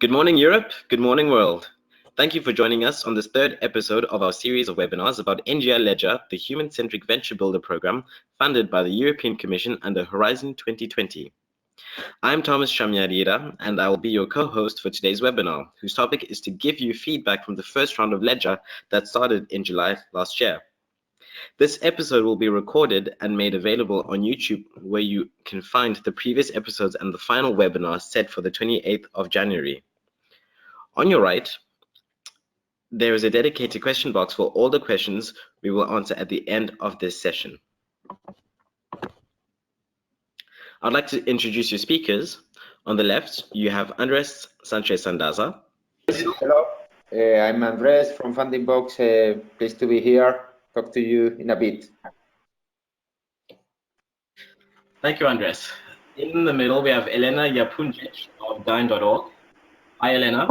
Good morning, Europe. Good morning, world. Thank you for joining us on this third episode of our series of webinars about NGI LEDGER, the Human-Centric Venture Builder program funded by the European Commission under Horizon 2020. I'm Thomas Shamyarira, and I will be your co-host for today's webinar, whose topic is to give you feedback from the first round of LEDGER that started in July last year. This episode will be recorded and made available on YouTube, where you can find the previous episodes and the final webinar set for the 28th of January. On your right, there is a dedicated question box for all the questions we will answer at the end of this session. I'd like to introduce your speakers. On the left, you have Andres Sanchez-Sandaza. Hello, I'm Andres from Funding Box. Pleased to be here. Talk to you in a bit. Thank you, Andres. In the middle, we have Elena Japunjic of Dyn.org. Hi, Elena.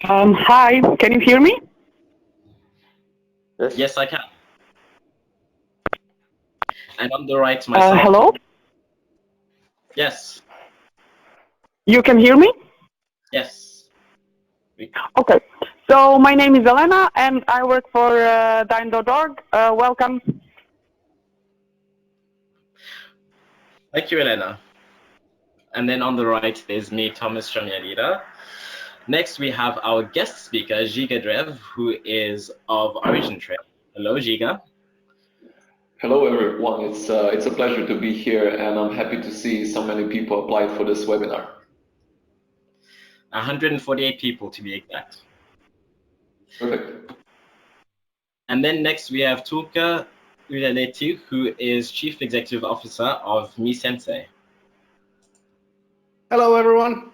Hi, can you hear me? Yes, I can. And on the right, myself. Hello? Yes. You can hear me? Yes. Okay. So my name is Elena and I work for Dyn.org. Welcome. Thank you, Elena. And then on the right, there's me, Thomas Shamyarira. Next, we have our guest speaker, Giga Drev, who is of Origin Trade. Hello, Giga. Hello, everyone. It's a pleasure to be here, and I'm happy to see so many people applied for this webinar. 148 people, to be exact. Perfect. And then next, we have Tulka Udaleti, who is Chief Executive Officer of MiSensei. Hello, everyone.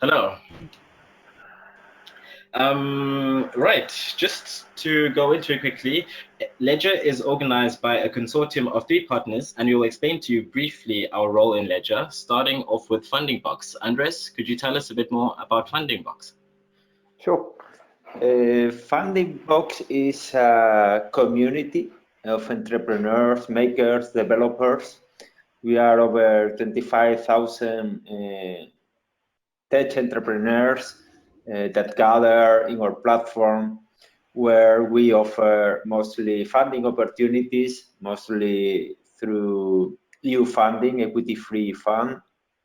Hello. Right, just to go into it quickly, LEDGER is organized by a consortium of 3 partners, and we will explain to you briefly our role in LEDGER, starting off with Funding Box. Andres, could you tell us a bit more about Funding Box? Sure. Funding Box is a community of entrepreneurs, makers, developers. We are over 25,000 tech entrepreneurs that gather in our platform, where we offer mostly funding opportunities, mostly through EU funding, equity-free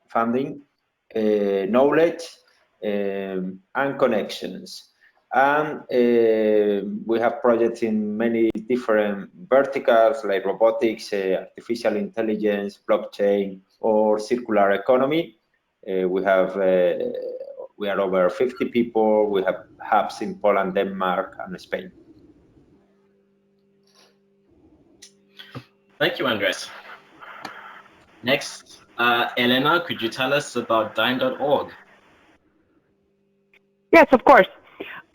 funding, knowledge, and connections. And we have projects in many different verticals like robotics, artificial intelligence, blockchain, or circular economy. We are over 50 people. We have hubs in Poland, Denmark, and Spain. Thank you, Andres. Next, Elena, could you tell us about Dyn.org? Yes, of course.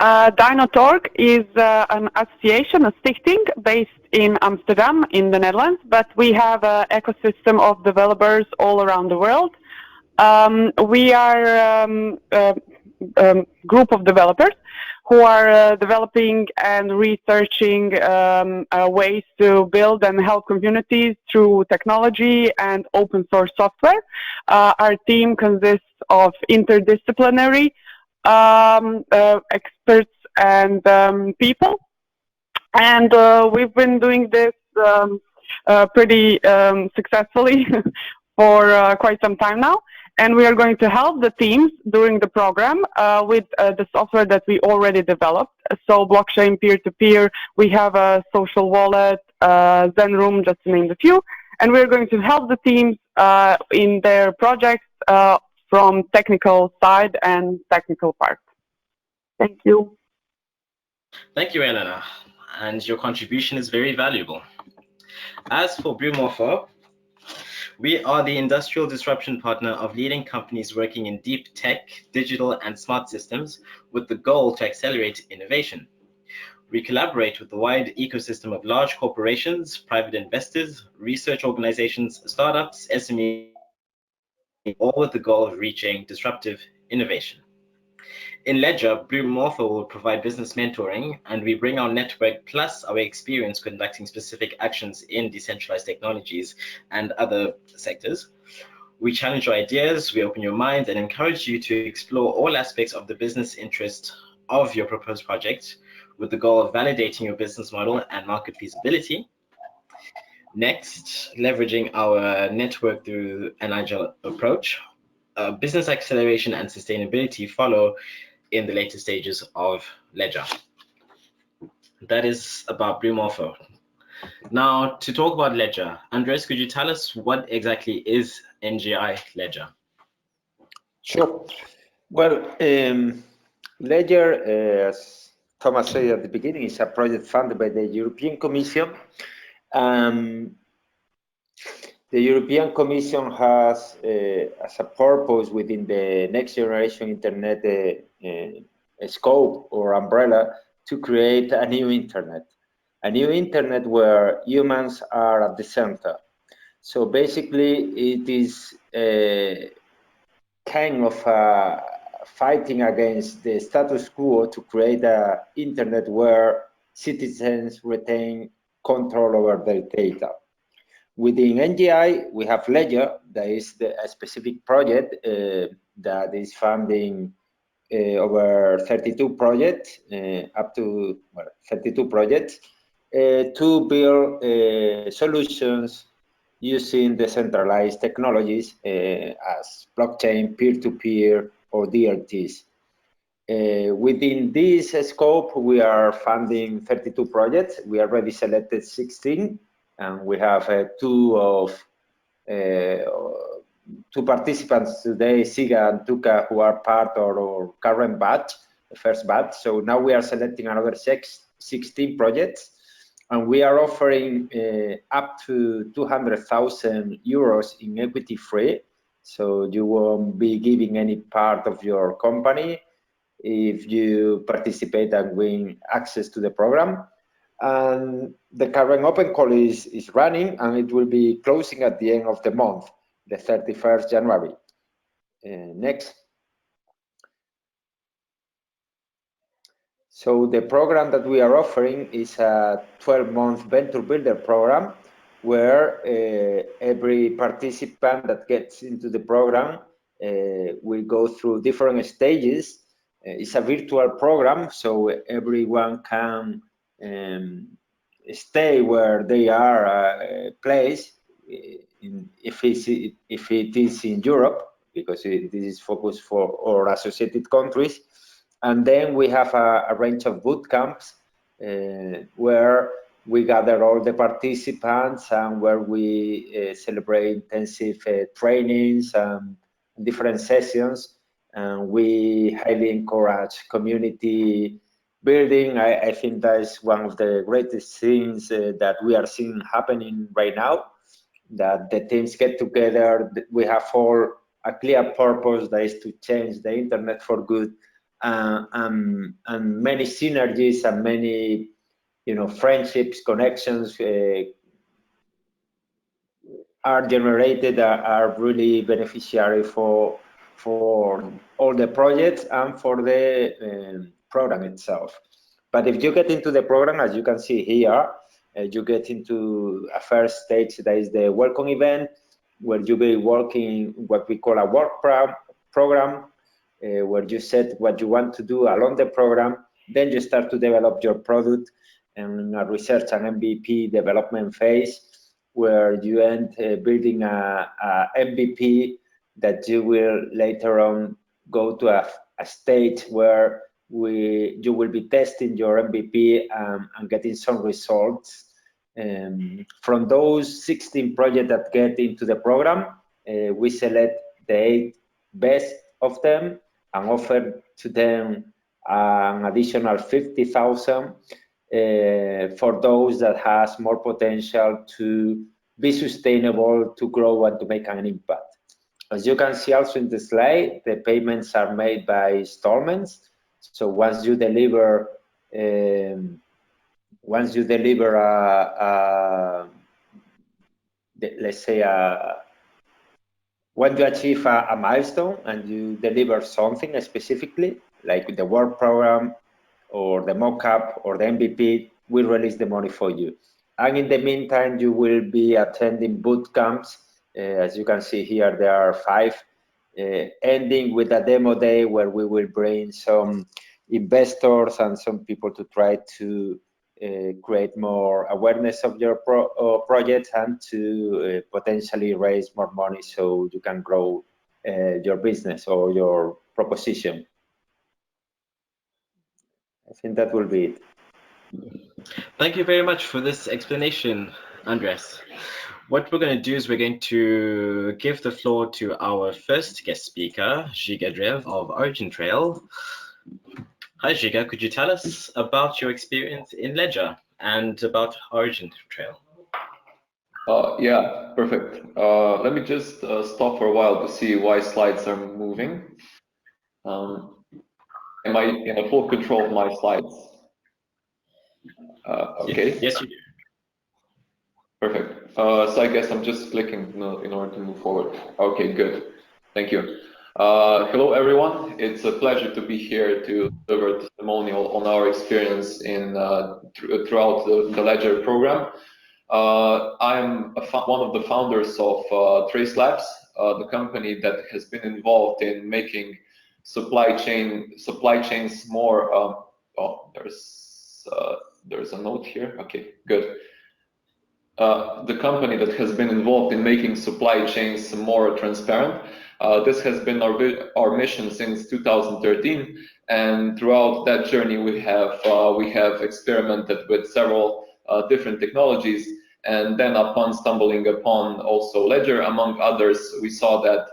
Dyn.org is an association, a stichting based in Amsterdam in the Netherlands, but we have an ecosystem of developers all around the world. We are a group of developers who are developing and researching ways to build and help communities through technology and open source software. Our team consists of interdisciplinary experts and people, and we've been doing this pretty successfully for quite some time now. And we are going to help the teams during the program with the software that we already developed. So blockchain, peer-to-peer, we have a social wallet, Zen Room, just to name a few. And we're going to help the teams in their projects from technical side and technical part. Thank you. Thank you, Elena. And your contribution is very valuable. As for Brumorpho, we are the industrial disruption partner of leading companies working in deep tech, digital, and smart systems with the goal to accelerate innovation. We collaborate with the wide ecosystem of large corporations, private investors, research organizations, startups, SMEs, all with the goal of reaching disruptive innovation. In Ledger, Blue Morpho will provide business mentoring, and we bring our network plus our experience conducting specific actions in decentralized technologies and other sectors. We challenge your ideas, we open your minds, and encourage you to explore all aspects of the business interest of your proposed project with the goal of validating your business model and market feasibility. Next, leveraging our network through an agile approach. Business acceleration and sustainability follow in the later stages of Ledger. That is about Blue Morpho. Now, to talk about Ledger, Andres, could you tell us what exactly is NGI Ledger? Sure. Well, Ledger, as Thomas said at the beginning, is a project funded by the European Commission. The European Commission has as a purpose within the next generation internet scope or umbrella to create a new internet where humans are at the center. So basically, it is kind of fighting against the status quo to create an internet where citizens retain control over their data. Within NGI, we have Ledger, that is a specific project that is funding over 32 projects, up to 32 projects, to build solutions using decentralized technologies as blockchain, peer-to-peer, or DLTs. Within this scope, we are funding 32 projects. We already selected 16, and we have two participants today, Siga and Tuka, who are part of our current batch, the first batch. So now we are selecting another 16 projects, and we are offering up to 200,000 euros in equity free. So you won't be giving any part of your company if you participate and win access to the program. And the current open call is running, and it will be closing at the end of the month, the 31st January. Next. So the program that we are offering is a 12-month venture builder program where every participant that gets into the program will go through different stages. It's a virtual program, so everyone can stay where they are placed, if it is in Europe, because this is focused for our associated countries. And then we have a range of boot camps where we gather all the participants and where we celebrate intensive trainings and different sessions. And we highly encourage community building. I think that is one of the greatest things that we are seeing happening right now, that the teams get together. We have all a clear purpose, that is to change the internet for good, and many synergies and many, friendships, connections are generated, are really beneficiary for all the projects and for the program itself. But if you get into the program, as you can see here, you get into a first stage, that is the welcome event, where you'll be working what we call a work program, where you set what you want to do along the program. Then you start to develop your product in a research and MVP development phase, where you end building a MVP that you will later on go to a stage where you will be testing your MVP and getting some results. From those 16 projects that get into the program, we select the 8 best of them and offer to them an additional 50,000 for those that has more potential to be sustainable, to grow, and to make an impact. As you can see also in the slide, the payments are made by installments. So once you deliver let's say when you achieve a milestone and you deliver something specifically, like the work program or the mock-up or the MVP, we release the money for you. And in the meantime, you will be attending boot camps. As you can see here, there are 5, ending with a demo day where we will bring some investors and some people to try to create more awareness of your project and to potentially raise more money so you can grow your business or your proposition. I think that will be it. Thank you very much for this explanation, Andres. What we're going to do is we're going to give the floor to our first guest speaker, Giga Drev of Origin Trail. Hi, Giga. Could you tell us about your experience in Ledger and about Origin Trail? Yeah, perfect. Let me just stop for a while to see why slides are moving. Am I in full control of my slides? Okay. Yes, you do. Perfect. So I guess I'm just clicking in order to move forward. Okay, good. Thank you. Hello, everyone. It's a pleasure to be here to deliver a testimonial on our experience in throughout the LEDGER program. I'm one of the founders of Trace Labs, the company that has been involved in making supply chains more. Oh, there's a note here. Okay, good. The company that has been involved in making supply chains more transparent. This has been our mission since 2013, and throughout that journey we have experimented with several different technologies, and then upon stumbling upon also Ledger among others, we saw that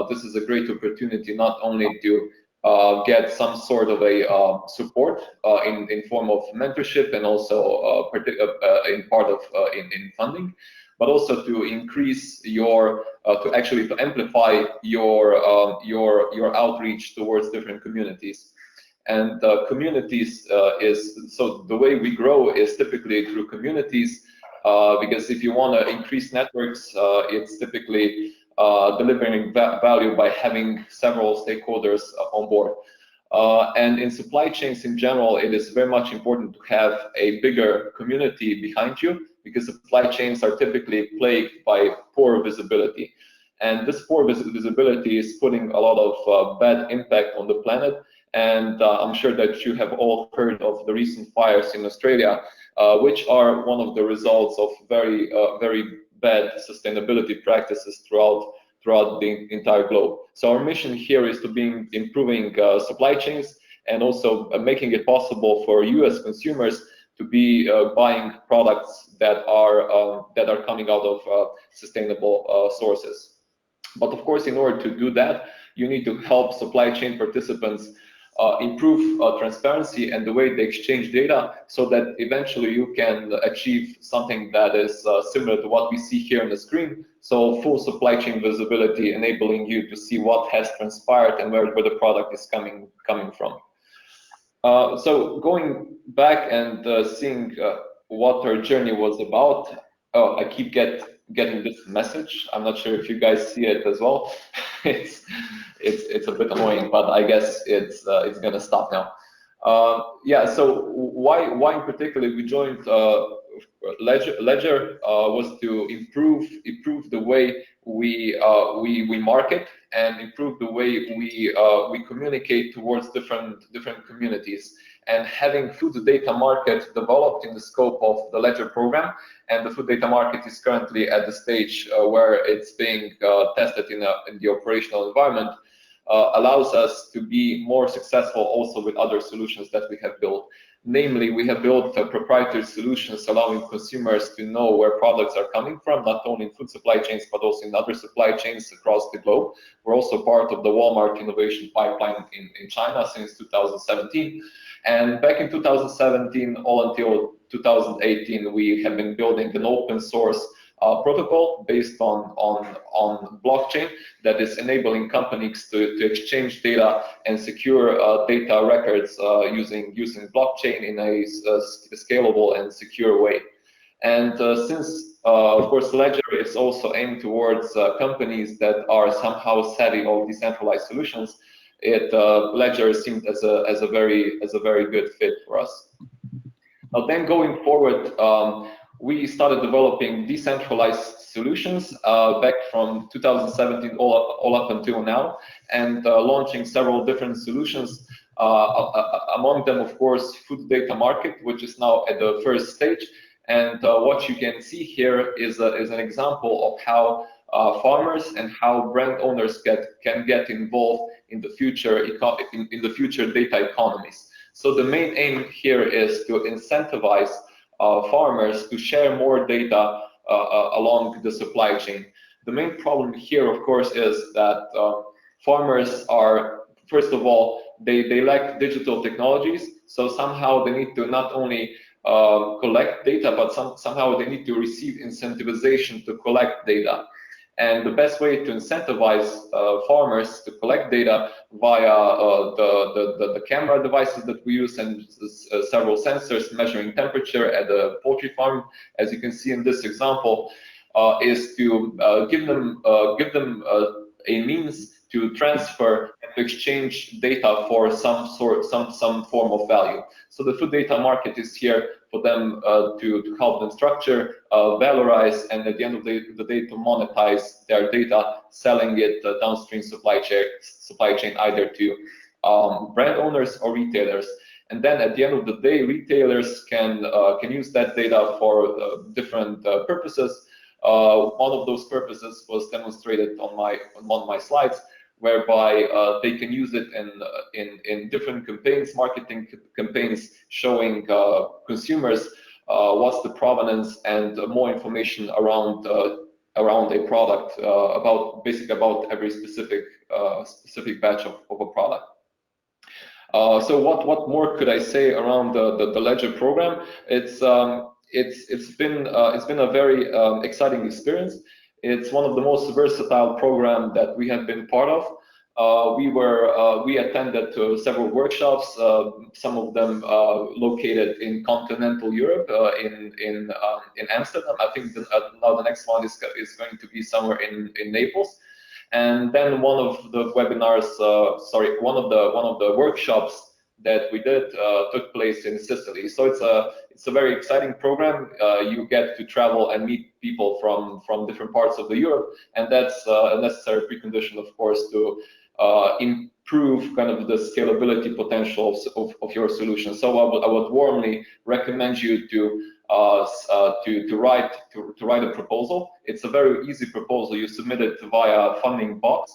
this is a great opportunity not only to get some sort of a support in form of mentorship and also in part of in funding, but also to increase your to amplify your outreach towards different communities. And communities so the way we grow is typically through communities, because if you want to increase networks, it's typically delivering value by having several stakeholders on board. And in supply chains in general, it is very much important to have a bigger community behind you, because supply chains are typically plagued by poor visibility. And this poor visibility is putting a lot of bad impact on the planet. And I'm sure that you have all heard of the recent fires in Australia, which are one of the results of very bad sustainability practices throughout the entire globe. So our mission here is to be improving supply chains and also making it possible for US consumers to be buying products that are coming out of sustainable sources. But of course, in order to do that, you need to help supply chain participants improve transparency and the way they exchange data, so that eventually you can achieve something that is similar to what we see here on the screen. So full supply chain visibility, enabling you to see what has transpired and where the product is coming from. So going back and seeing what our journey was about. Oh, I keep getting this message. I'm not sure if you guys see it as well. It's a bit annoying, but I guess it's gonna stop now. Yeah. So why in particular we joined Ledger? Ledger was to improve the way we market and improve the way we communicate towards different communities. And having food data market developed in the scope of the Ledger program, and the food data market is currently at the stage where it's being tested in the operational environment, allows us to be more successful also with other solutions that we have built. Namely, we have built proprietary solutions allowing consumers to know where products are coming from, not only in food supply chains, but also in other supply chains across the globe. We're also part of the Walmart innovation pipeline in China since 2017. And back in 2017, all until 2018, we have been building an open source protocol based on blockchain that is enabling companies to exchange data and secure data records using blockchain in a scalable and secure way. And since, of course, Ledger is also aimed towards companies that are somehow savvy of decentralized solutions, LEDGER seemed as a very good fit for us. Now then, going forward, we started developing decentralized solutions back from 2017 all up until now, and launching several different solutions. Among them, of course, food data market, which is now at the first stage. And what you can see here is an example of how farmers and how brand owners can get involved in the future in the future data economies. So the main aim here is to incentivize farmers to share more data along the supply chain. The main problem here, of course, is that farmers are, first of all, they lack digital technologies, so somehow they need to not only collect data, but somehow they need to receive incentivization to collect data. And the best way to incentivize farmers to collect data via the camera devices that we use and several sensors measuring temperature at the poultry farm, as you can see in this example, is to give them a means to transfer and to exchange data for some form of value. So the food data market is here for them to help them structure, valorize, and at the end of the day to monetize their data, selling it downstream supply chain either to brand owners or retailers. And then at the end of the day, retailers can use that data for different purposes. One of those purposes was demonstrated on one of my slides, whereby they can use it in different campaigns, marketing campaigns, showing consumers what's the provenance and more information around a product, about every specific batch of a product. So what more could I say around the LEDGER program? It's been a very exciting experience. It's one of the most versatile programs that we have been part of. We attended several workshops, some of them located in continental Europe, in Amsterdam. I think now the next one is going to be somewhere in Naples. And then one of the workshops that we did took place in Sicily. So it's a very exciting program. You get to travel and meet people from different parts of Europe, and that's a necessary precondition, of course, to improve kind of the scalability potential of your solution. So I would warmly recommend you to write a proposal. It's a very easy proposal. You submit it via funding box.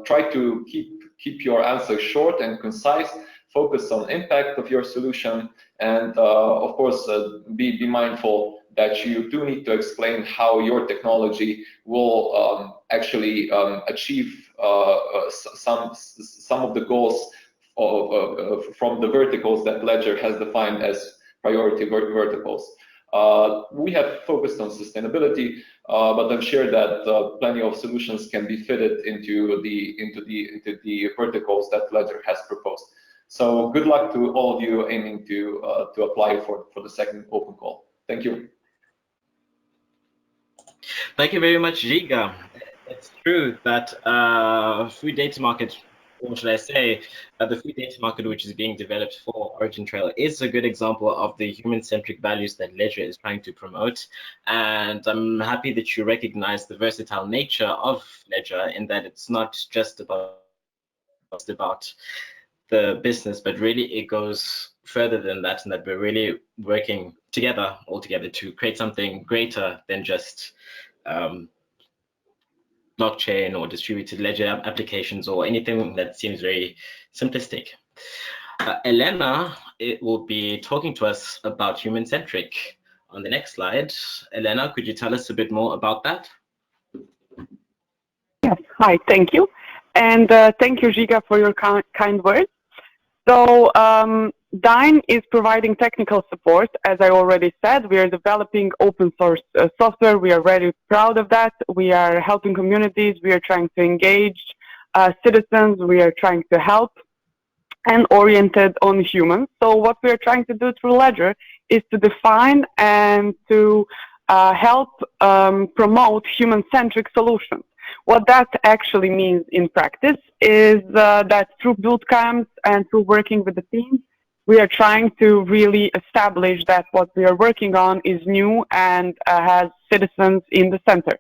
Try to keep your answer short and concise. Focus on impact of your solution, and of course, be mindful that you do need to explain how your technology will actually achieve some of the goals from the verticals that LEDGER has defined as priority verticals. We have focused on sustainability, but I'm sure that plenty of solutions can be fitted into the verticals that LEDGER has proposed. So good luck to all of you aiming to apply for the second open call. Thank you. Thank you very much, Giga. It's true that food data market, or should I say, the food data market which is being developed for Origin Trail is a good example of the human-centric values that LEDGER is trying to promote. And I'm happy that you recognize the versatile nature of LEDGER, in that it's not just about the business, but really it goes further than that, and that we're really working all together to create something greater than just blockchain or distributed ledger applications or anything that seems very simplistic. Elena will be talking to us about human-centric on the next slide. Elena, could you tell us a bit more about that? Yes, hi, thank you. And thank you, Giga, for your kind words. So Dyn is providing technical support. As I already said, we are developing open source software. We are very proud of that. We are helping communities. We are trying to engage citizens. We are trying to help and oriented on humans. So what we are trying to do through LEDGER is to define and to help promote human-centric solutions. what that actually means in practice is that through boot camps and through working with the teams, we are trying to really establish that what we are working on is new and has citizens in the center.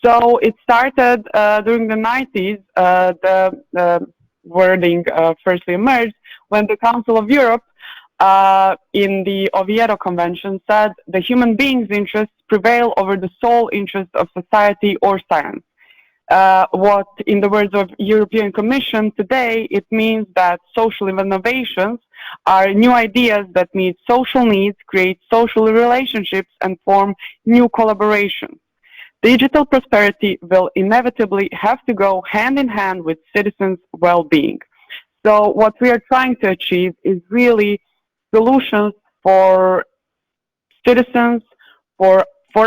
So it started during the 90s, the wording firstly emerged when the Council of Europe in the Oviedo Convention said the human being's interests prevail over the sole interest of society or science. What, in the words of European Commission today, it means that social innovations are new ideas that meet social needs, create social relationships, and form new collaborations. Digital prosperity will inevitably have to go hand in hand with citizens' well-being. So what we are trying to achieve is really solutions for citizens, for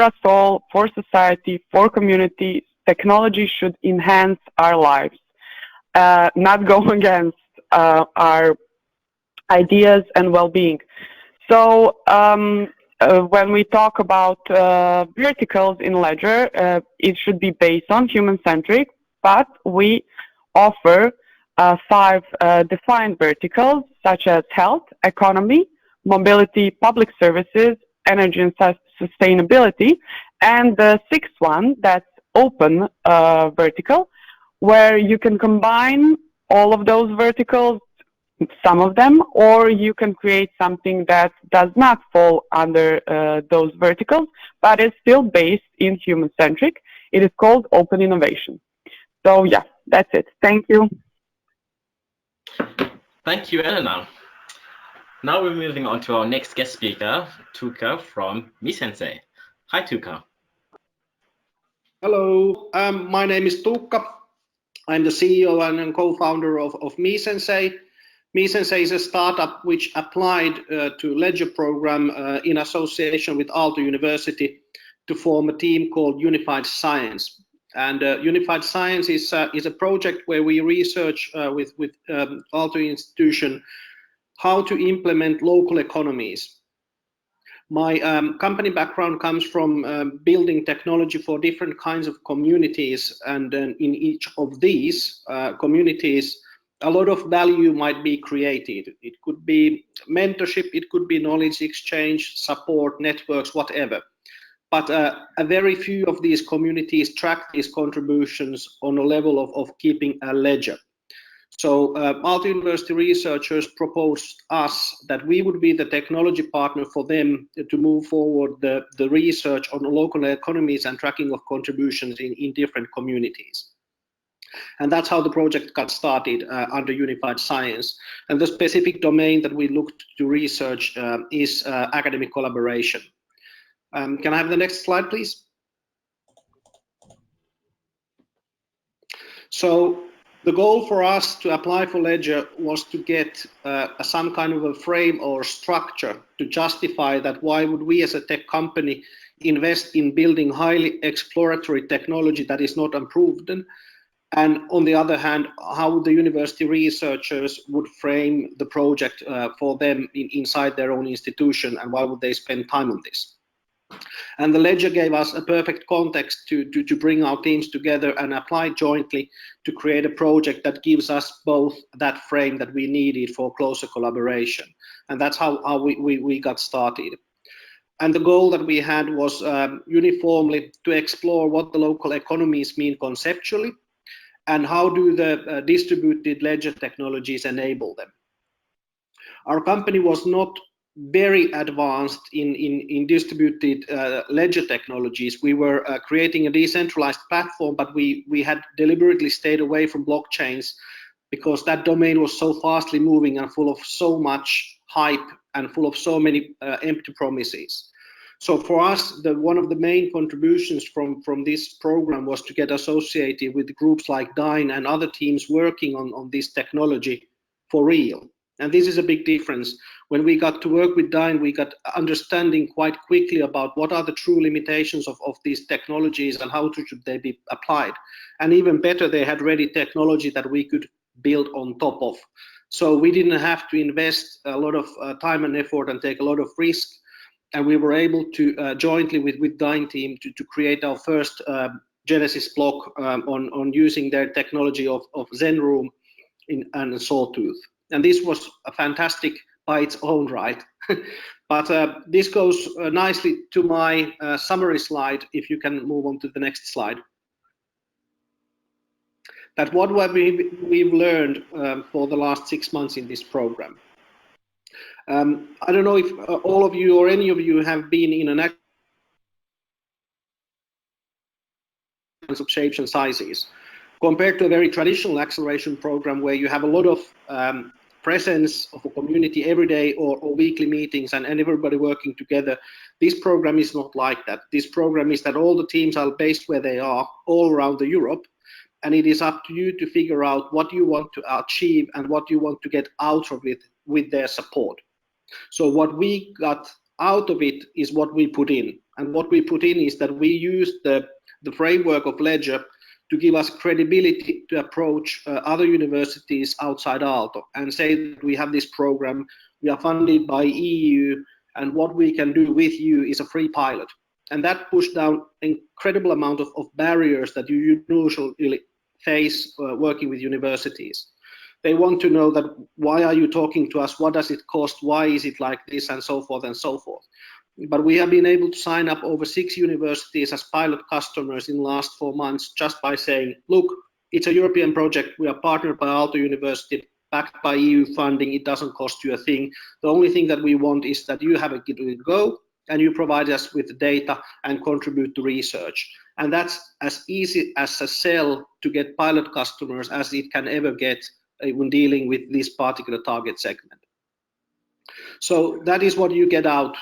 us all, for society, for community. Technology should enhance our lives, not go against our ideas and well-being. So when we talk about verticals in LEDGER, it should be based on human-centric, but we offer 5 defined verticals, such as health, economy, mobility, public services, energy and sustainability, and the 6th one, that's open vertical, where you can combine all of those verticals, some of them, or you can create something that does not fall under those verticals, but is still based in human-centric. It is called open innovation. So yeah, that's it. Thank you. Thank you, Elena. Now we're moving on to our next guest speaker, Tuka from MeSensei. Hi, Tuka. Hello, my name is Tuukka. I'm the CEO and co-founder of MeSensei. MeSensei is a startup which applied to LEDGER program in association with Aalto University to form a team called Unified Science. And Unified Science is a project where we research with Aalto institution how to implement local economies. My company background comes from building technology for different kinds of communities, and in each of these communities, a lot of value might be created. It could be mentorship, it could be knowledge exchange, support, networks, whatever. But a very few of these communities track these contributions on a level of keeping a ledger. So Aalto University researchers proposed us that we would be the technology partner for them to move forward the research on local economies and tracking of contributions in different communities. And that's how the project got started under Unified Science. And the specific domain that we looked to research is academic collaboration. Can I have the next slide, please? So the goal for us to apply for LEDGER was to get some kind of a frame or structure to justify that why would we as a tech company invest in building highly exploratory technology that is not unproven, and on the other hand, how the university researchers would frame the project for them inside their own institution, and why would they spend time on this. And the LEDGER gave us a perfect context to bring our teams together and apply jointly to create a project that gives us both that frame that we needed for closer collaboration. And that's how we got started. And the goal that we had was uniformly to explore what the local economies mean conceptually, and how do the distributed ledger technologies enable them. Our company was not very advanced in distributed ledger technologies. We were creating a decentralized platform, but we had deliberately stayed away from blockchains because that domain was so fastly moving and full of so much hype and full of so many empty promises. So for us, one of the main contributions from this program was to get associated with groups like DINE and other teams working on this technology for real. And this is a big difference. When we got to work with DINE, we got understanding quite quickly about what are the true limitations of these technologies and how should they be applied. And even better, they had ready technology that we could build on top of. So we didn't have to invest a lot of time and effort and take a lot of risk. And we were able to jointly with DINE team to create our first Genesis block on using their technology of Zenroom and Sawtooth. And this was a fantastic by its own right. But this goes nicely to my summary slide, if you can move on to the next slide. That what we've learned for the last 6 months in this program. I don't know if all of you or any of you have been in an of shapes and sizes, compared to a very traditional acceleration program where you have a lot of presence of a community every day or weekly meetings and everybody working together. This program is not like that. This program is that all the teams are based where they are all around the Europe, and it is up to you to figure out what you want to achieve and what you want to get out of it with their support. So what we got out of it is what we put in, and what we put in is that we used the framework of LEDGER to give us credibility to approach other universities outside Aalto and say that we have this program, we are funded by EU, and what we can do with you is a free pilot. And that pushed down an incredible amount of barriers that you usually face working with universities. They want to know that why are you talking to us, what does it cost, why is it like this, and so forth and so forth. But we have been able to sign up over 6 universities as pilot customers in the last 4 months just by saying, look, it's a European project, we are partnered by Aalto University, backed by EU funding, it doesn't cost you a thing. The only thing that we want is that you have a go and you provide us with the data and contribute to research. And that's as easy as a sell to get pilot customers as it can ever get when dealing with this particular target segment. So that is what you get out,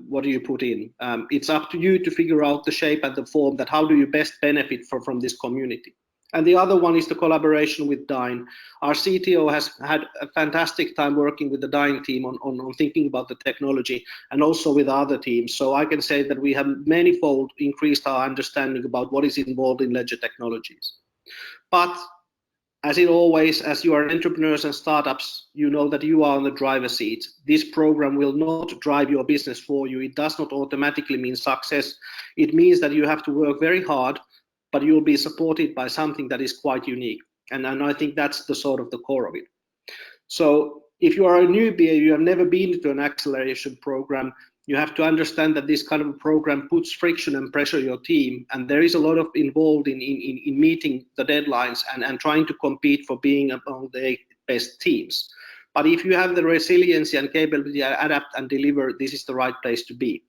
what do you put in. It's up to you to figure out the shape and the form, that how do you best benefit from this community. And the other one is the collaboration with Dyn. Our CTO has had a fantastic time working with the Dyn team on thinking about the technology, and also with other teams. So I can say that we have manifold increased our understanding about what is involved in LEDGER technologies. But as it always, as you are entrepreneurs and startups, you know that you are on the driver's seat. This program will not drive your business for you. It does not automatically mean success. It means that you have to work very hard, but you'll be supported by something that is quite unique. And I think that's the sort of the core of it. So if you are a newbie, you have never been to an acceleration program, you have to understand that this kind of a program puts friction and pressure your team, and there is a lot of involved in meeting the deadlines and trying to compete for being among the best teams. But if you have the resiliency and capability to adapt and deliver, this is the right place to be.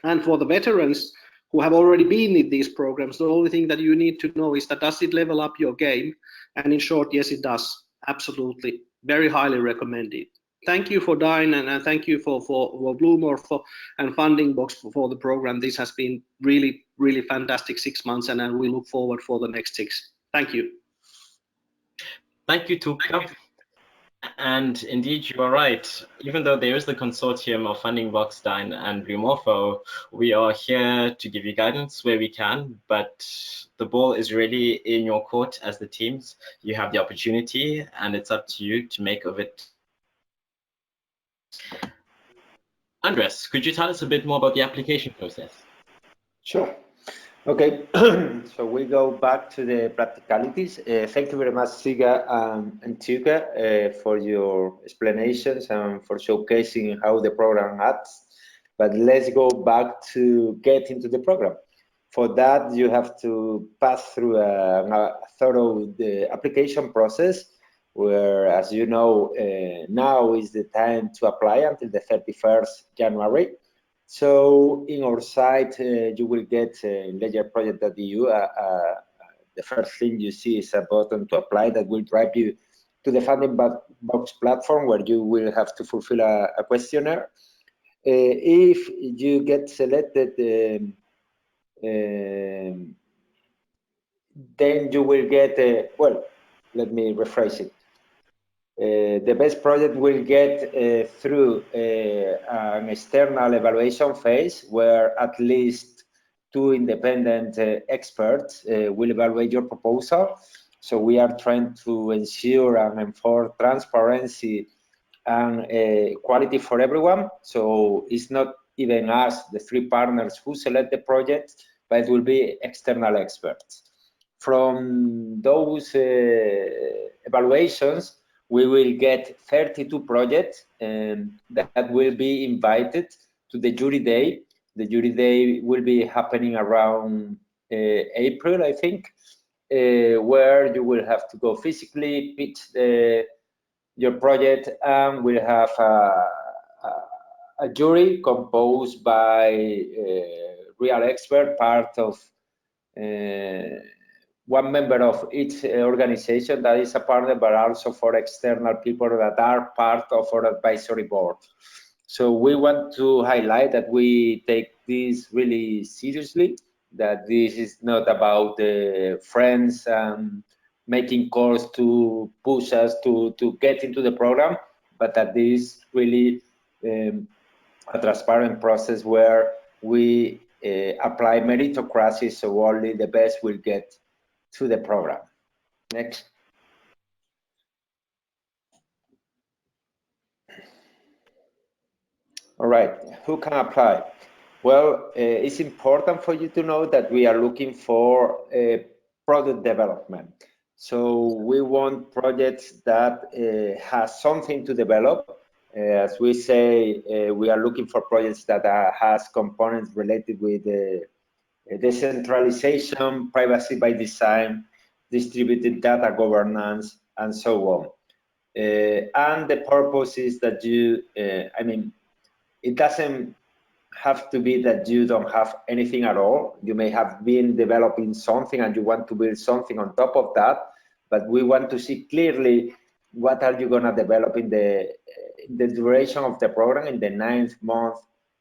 And for the veterans who have already been in these programs, the only thing that you need to know is that does it level up your game? And in short, yes, it does. Absolutely. Very highly recommended. Thank you for Dyn, and thank you for Bloomor and Funding Box for the program. This has been really, really fantastic 6 months, and we look forward for the next 6. Thank you. Thank you, Tuukka. And indeed, you are right. Even though there is the consortium of Funding Box, Dyn, and Bloomorpho, we are here to give you guidance where we can, but the ball is really in your court as the teams. You have the opportunity, and it's up to you to make of it. Andres, could you tell us a bit more about the application process? Sure. Okay, so we go back to the practicalities. Thank you very much, Siga and Tuukka, for your explanations and for showcasing how the program acts. But let's go back to get into the program. For that, you have to pass through a thorough application process, where, as you know, now is the time to apply until the 31st January. So in our site, you will get in ledgerproject.eu, the first thing you see is a button to apply that will drive you to the Funding Box platform, where you will have to fulfill a questionnaire. If you get selected, then you will get, well, let me rephrase it. The best project will get through an external evaluation phase, where at least 2 independent experts will evaluate your proposal. So we are trying to ensure and enforce transparency and quality for everyone. So it's not even us, the 3 partners, who select the project, but it will be external experts. From those evaluations, we will get 32 projects that will be invited to the jury day. The jury day will be happening around April, I think, where you will have to go physically, pitch your project, and we'll have a jury composed by real expert, part of one member of each organization that is a partner, but also for external people that are part of our advisory board. So we want to highlight that we take this really seriously, that this is not about friends making calls to push us to get into the program, but that this is really a transparent process where we apply meritocracy, so only the best will get to the program. Next. All right, who can apply? Well, it's important for you to know that we are looking for product development. So we want projects that has something to develop. As we say, we are looking for projects that has components related with decentralization, privacy by design, distributed data governance, and so on. And the purpose is that you, I mean, it doesn't have to be that you don't have anything at all. You may have been developing something and you want to build something on top of that, but we want to see clearly what are you going to develop in the duration of the program, in the 9th month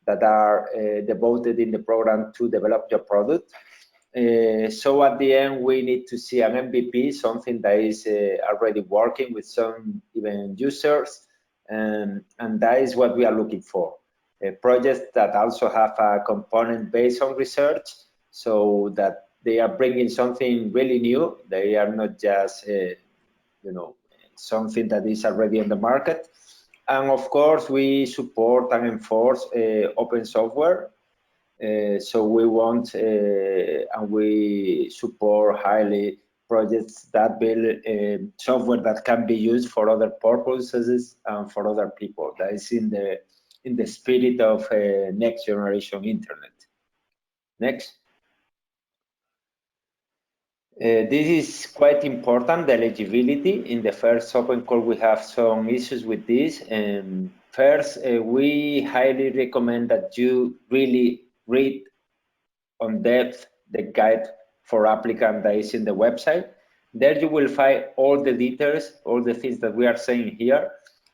that are devoted in the program to develop your product. So at the end, we need to see an MVP, something that is already working with some even users, and that is what we are looking for. Projects that also have a component based on research, so that they are bringing something really new. They are not just, you know, something that is already on the market. And of course, we support and enforce open software. So we want and we support highly projects that build software that can be used for other purposes and for other people. That is in the spirit of next generation internet. Next. This is quite important, the eligibility. In the first open call, we have some issues with this. First, we highly recommend that you really read on depth the guide for applicant that is in the website. There you will find all the details, all the things that we are saying here.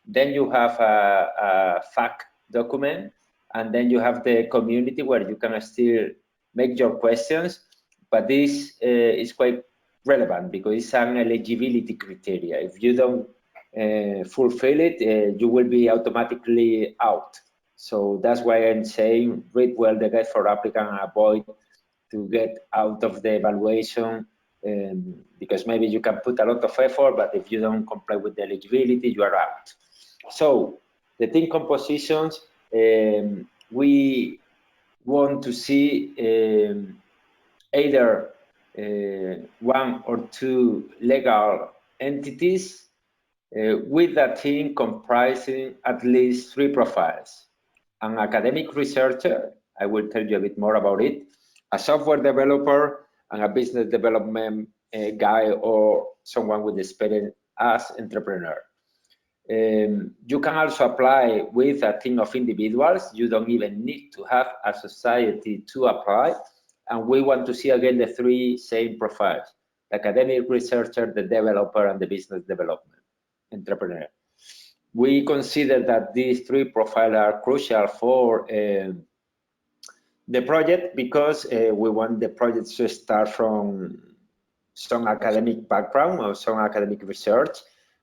Then you have a fact document, and then you have the community where you can still make your questions. But this is quite relevant because it's an eligibility criteria. If you don't fulfill it, you will be automatically out. So that's why I'm saying read well the guide for applicant and avoid to get out of the evaluation, because maybe you can put a lot of effort, but if you don't comply with the eligibility, you are out. So the team compositions, we want to see either one or two legal entities with a team comprising at least 3 profiles. An academic researcher, I will tell you a bit more about it, a software developer, and a business development guy or someone with experience as entrepreneur. You can also apply with a team of individuals. You don't even need to have a society to apply. And we want to see again the 3 same profiles: the academic researcher, the developer, and the business development entrepreneur. We consider that these 3 profiles are crucial for the project because we want the project to start from some academic background or some academic research.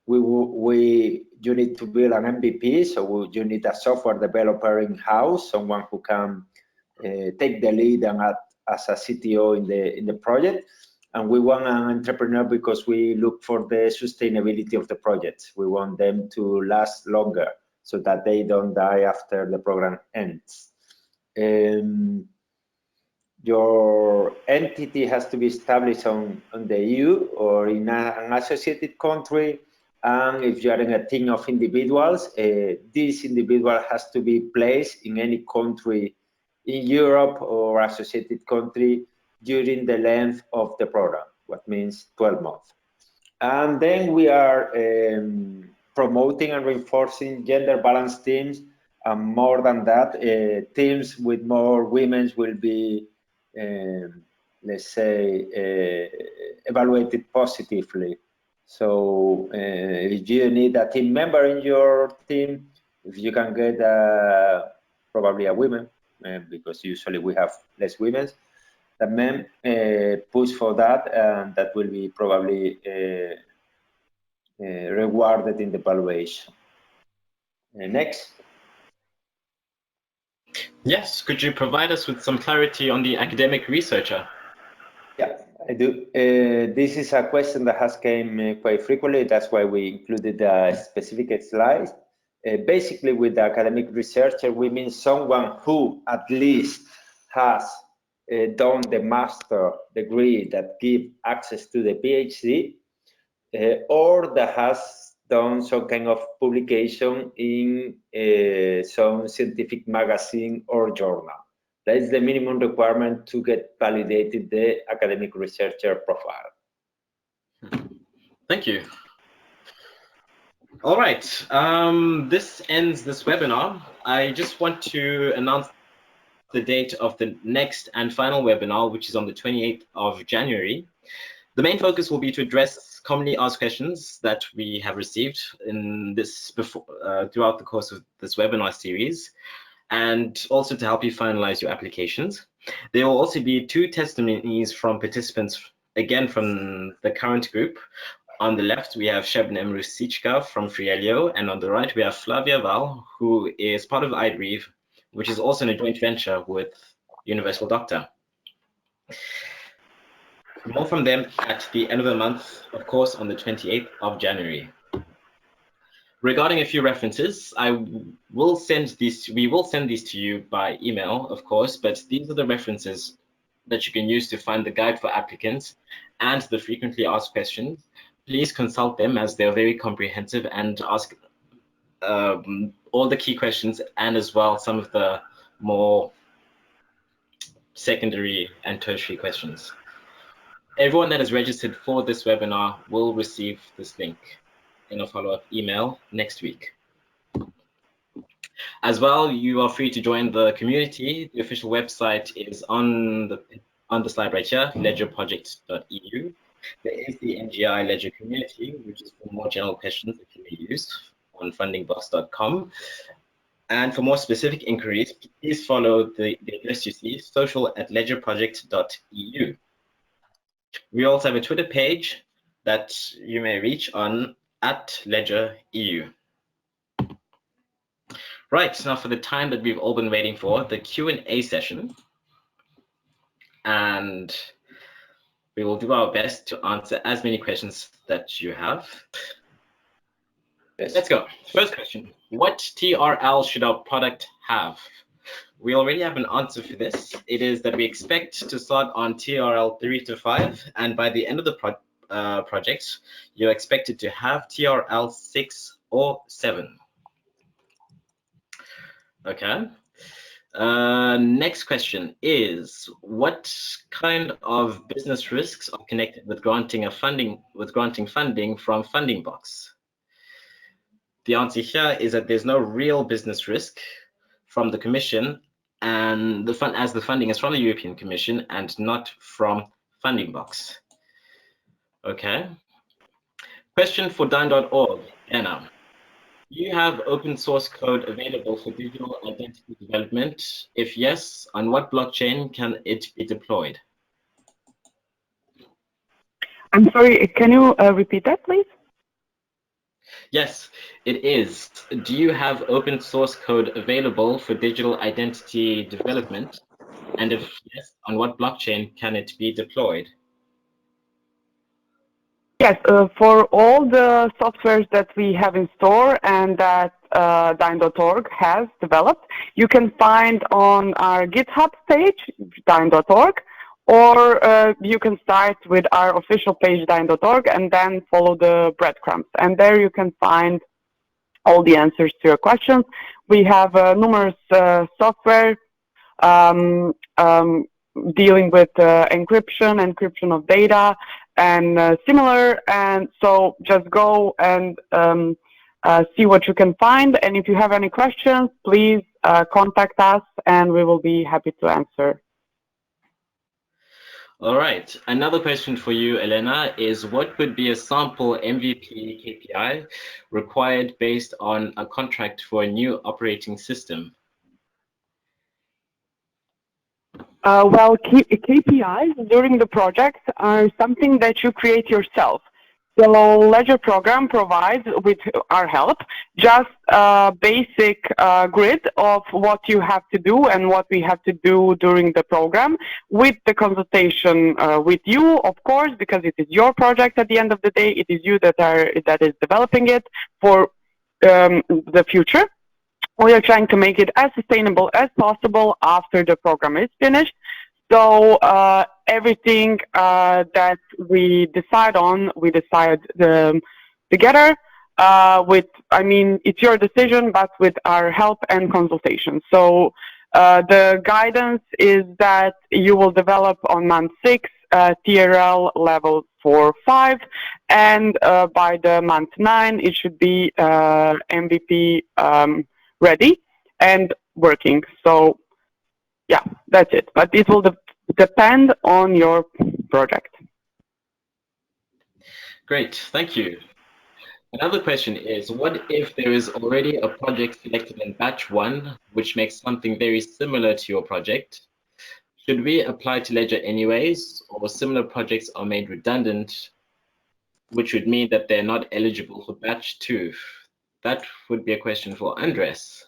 You need to build an MVP, so you need a software developer in-house, someone who can take the lead and act as a CTO in the project. And we want an entrepreneur because we look for the sustainability of the project. We want them to last longer so that they don't die after the program ends. You your entity has to be established on the EU or in an associated country. And if you are in a team of individuals, this individual has to be placed in any country in Europe or associated country during the length of the program, what means 12 months. And then we are promoting and reinforcing gender balanced teams. And more than that, teams with more women will be, let's say, evaluated positively. So if you need a team member in your team, if you can get probably a woman, because usually we have less women than men, push for that, and that will be probably rewarded in the evaluation. Next. Yes, could you provide us with some clarity on the academic researcher? Yeah, I do. This is a question that has came quite frequently. That's why we included a specific slide. Basically, with the academic researcher, we mean someone who at least has done the master degree that gives access to the PhD, or that has done some kind of publication in some scientific magazine or journal. That is the minimum requirement to get validated the academic researcher profile. Thank you. All right, this ends this webinar. I just want to announce the date of the next and final webinar, which is on the 28th of January. The main focus will be to address commonly asked questions that we have received in this throughout the course of this webinar series, and also to help you finalize your applications. There will also be 2 testimonies from participants, again from the current group. On the left, we have Shebnem Rusichka from Frielio, and on the right, we have Flavia Val, who is part of IDREAV, which is also in a joint venture with Universal Doctor. More from them at the end of the month, of course, on the 28th of January. Regarding a few references, we will send these to you by email, of course, but these are the references that you can use to find the guide for applicants and the frequently asked questions. Please consult them, as they're very comprehensive and ask all the key questions, and as well some of the more secondary and tertiary questions. Everyone that is registered for this webinar will receive this link in a follow-up email next week. As well, you are free to join the community. The official website is on the slide right here, ledgerproject.eu. There is the NGI Ledger community, which is for more general questions that you may use on fundingbox.com. And for more specific inquiries, please follow the address you see, social@ledgerproject.eu. We also have a Twitter page that you may reach on @LedgerEU. Right, now for the time that we've all been waiting for, the Q&A session. And we will do our best to answer as many questions that you have. Yes. Let's go. First question, what TRL should our product have? We already have an answer for this. It is that we expect to start on TRL 3 to 5, and by the end of the project, you're expected to have TRL 6 or 7. Okay. Next question is, what kind of business risks are connected with granting funding from Fundingbox? The answer here is that there's no real business risk from the Commission, and as the funding is from the European Commission and not from Fundingbox. Okay. Question for Dyn.org, Anna. Do you have open source code available for digital identity development? If yes, on what blockchain can it be deployed? I'm sorry, can you repeat that, please? Yes, it is. Do you have open source code available for digital identity development? And if yes, on what blockchain can it be deployed? Yes, for all the softwares that we have in store and that Dyn.org has developed, you can find on our GitHub page, Dyn.org, or you can start with our official page, Dyn.org, and then follow the breadcrumbs. And there you can find all the answers to your questions. We have numerous software dealing with encryption of data, and similar. And so just go and see what you can find. And if you have any questions, please contact us, and we will be happy to answer. All right. Another question for you, Elena, is what would be a sample MVP KPI required based on a contract for a new operating system? Well, KPIs during the project are something that you create yourself. The LEDGER program provides, with our help, just a basic grid of what you have to do and what we have to do during the program, with the consultation with you, of course, because it is your project at the end of the day. It is you that is developing it for the future. We are trying to make it as sustainable as possible after the program is finished. So everything that we decide on, we decide together it's your decision, but with our help and consultation. So the guidance is that you will develop on month 6 TRL level 4-5, and by the month 9 it should be MVP ready and working. So yeah, that's it. But it will depend on your project. Great, thank you. Another question is, what if there is already a project selected in batch 1, which makes something very similar to your project? Should we apply to LEDGER anyways, or similar projects are made redundant, which would mean that they're not eligible for batch 2? That would be a question for Andres.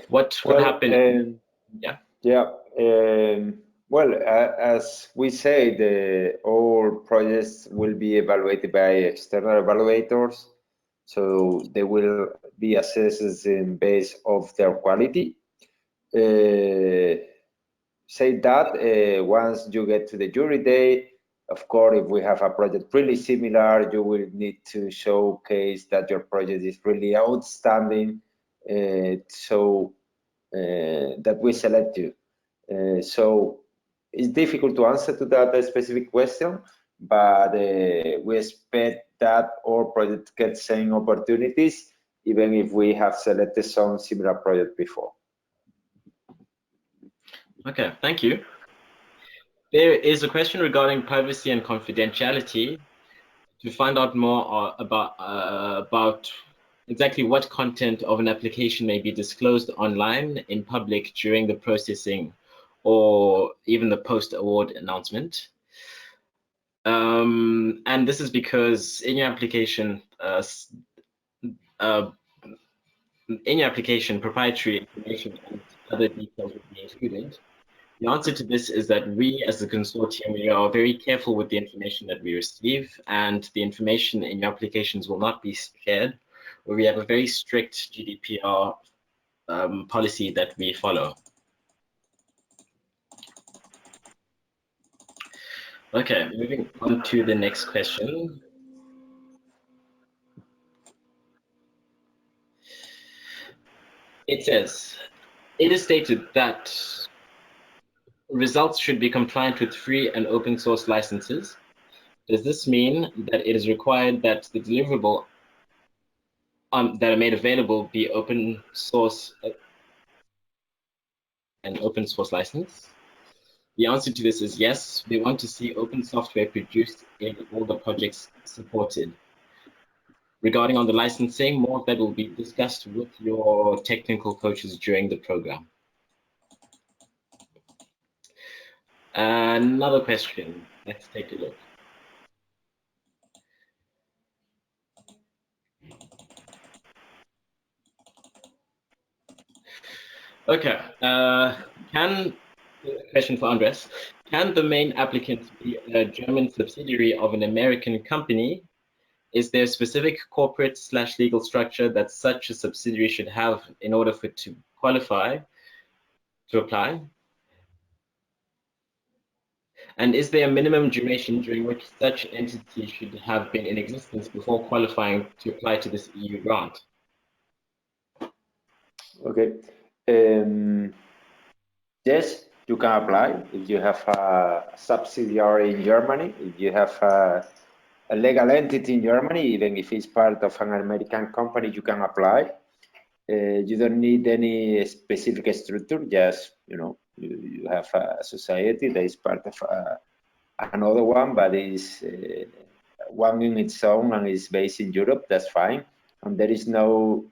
What would happen? Well, as we say, all projects will be evaluated by external evaluators, so they will be assessed in base of their quality. Say that once you get to the jury day, of course, if we have a project really similar, you will need to showcase that your project is really outstanding, so that we select you. So it's difficult to answer to that specific question, but we expect that all projects get same opportunities, even if we have selected some similar project before. Okay, thank you. There is a question regarding privacy and confidentiality. To find out more about exactly what content of an application may be disclosed online in public during the processing or even the post-award announcement. And this is because in your application, proprietary information and other details will be included. The answer to this is that we, as a consortium, we are very careful with the information that we receive, and the information in your applications will not be shared. We have a very strict GDPR policy that we follow. Okay, moving on to the next question. It says, it is stated that results should be compliant with free and open source licenses. Does this mean that it is required that the deliverable that are made available be open source and open source license? The answer to this is yes. We want to see open software produced in all the projects supported. Regarding on the licensing, more of that will be discussed with your technical coaches during the program. Another question. Let's take a look. Okay. Question for Andres. Can the main applicant be a German subsidiary of an American company Is there a specific corporate/legal structure that such a subsidiary should have in order for it to qualify to apply? And is there a minimum duration during which such entity should have been in existence before qualifying to apply to this EU grant? Okay. Yes, you can apply if you have a subsidiary in Germany, if you have a legal entity in Germany, even if it's part of an American company, you can apply. You don't need any specific structure, just, you have a society that is part of another one, but is one in its own and is based in Europe, that's fine. And there is no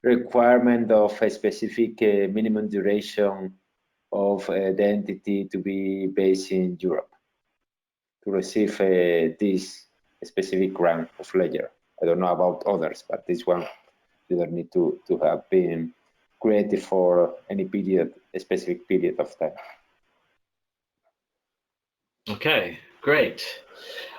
requirement of a specific minimum duration of the entity to be based in Europe to receive this specific grant of LEDGER. I don't know about others, but this one you don't need to have been created for any period, a specific period of time. Okay, great.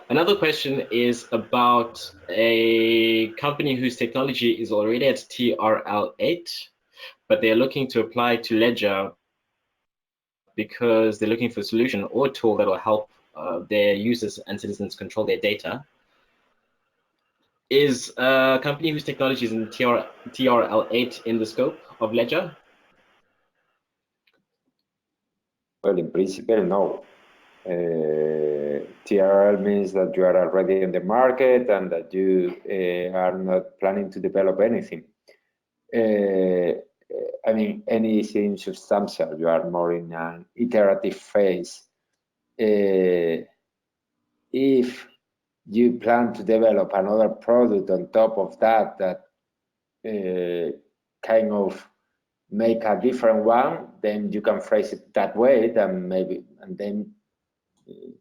Another question is about a company whose technology is already at TRL8, but they're looking to apply to LEDGER because they're looking for a solution or a tool that will help their users and citizens control their data. Is a company whose technology is in TRL8 in the scope of LEDGER? Well, in principle, no. TRL means that you are already in the market and that you are not planning to develop anything. I mean, anything substantial, you are more in an iterative phase. If you plan to develop another product on top of that, that kind of make a different one, then you can phrase it that way, then maybe, and then it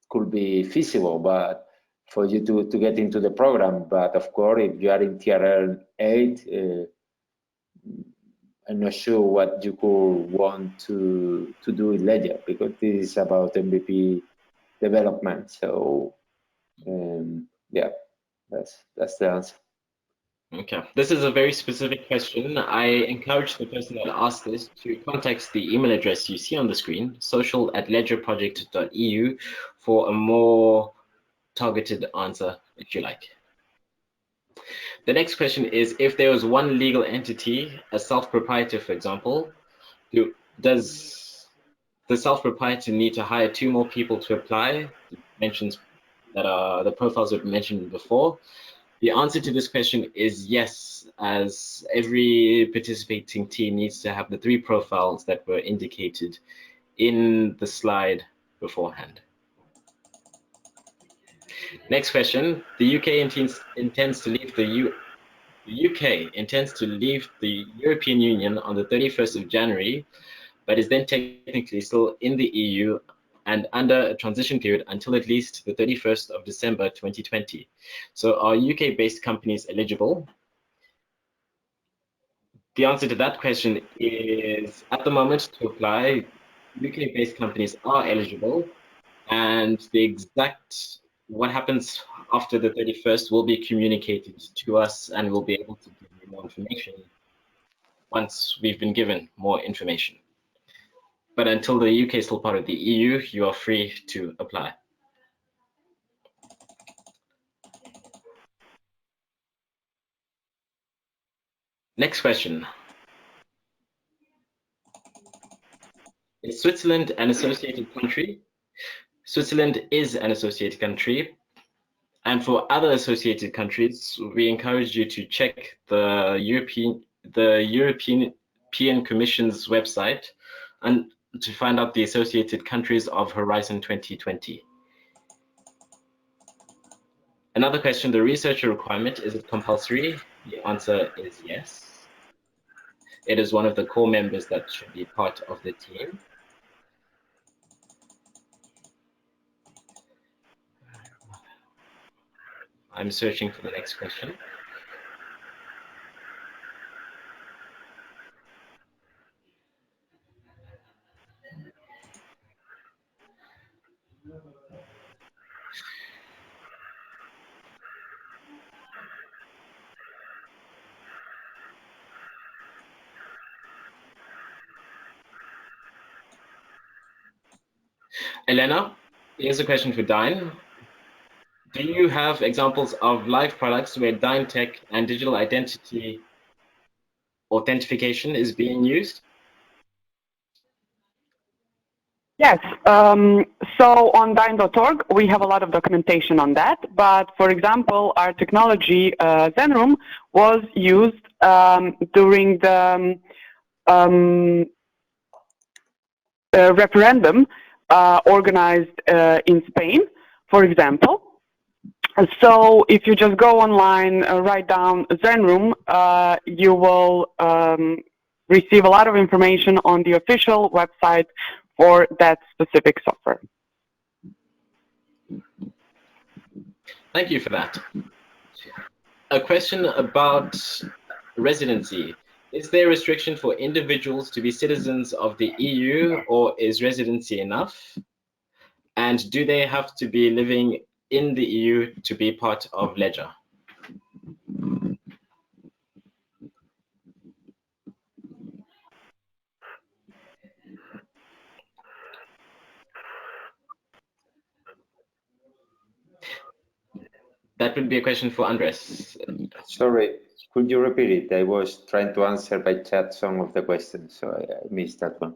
could be feasible, but for you to get into the program. But of course, if you are in TRL 8, I'm not sure what you could want to do in LEDGER, because this is about MVP development. So yeah, that's the answer. Okay, this is a very specific question. I encourage the person that asked this to contact the email address you see on the screen, social@ledgerproject.eu, for a more targeted answer, if you like. The next question is, if there was one legal entity, a self-proprietor, for example, does the self-proprietor need to hire 2 more people to apply? Mentions that are the profiles we've mentioned before. The answer to this question is yes, as every participating team needs to have the 3 profiles that were indicated in the slide beforehand. Next question. The UK intends to leave the UK intends to leave the European Union on the 31st of January, but is then technically still in the EU and under a transition period until at least the 31st of December 2020. So are UK-based companies eligible? The answer to that question is, at the moment, to apply, UK-based companies are eligible, and the exact what happens after the 31st will be communicated to us, and we'll be able to give you more information once we've been given more information. But until the UK is still part of the EU, you are free to apply. Next question. Is Switzerland an associated country? Switzerland is an associated country. And for other associated countries, we encourage you to check the European Commission's website and to find out the associated countries of Horizon 2020. Another question, the researcher requirement, is it compulsory? The answer is yes. It is one of the core members that should be part of the team. I'm searching for the next question. Elena, here's a question for Dine. Do you have examples of live products where Dine Tech and digital identity authentication is being used? Yes, so on dyn.org, we have a lot of documentation on that. But for example, our technology, Zenroom, was used during the referendum organized in Spain, for example. So if you just go online, write down Zenroom, you will receive a lot of information on the official website for that specific software. Thank you for that. A question about residency. Is there a restriction for individuals to be citizens of the EU, or is residency enough? And do they have to be living in the EU to be part of LEDGER? That would be a question for Andres. Sorry, could you repeat it? I was trying to answer by chat some of the questions, so I missed that one.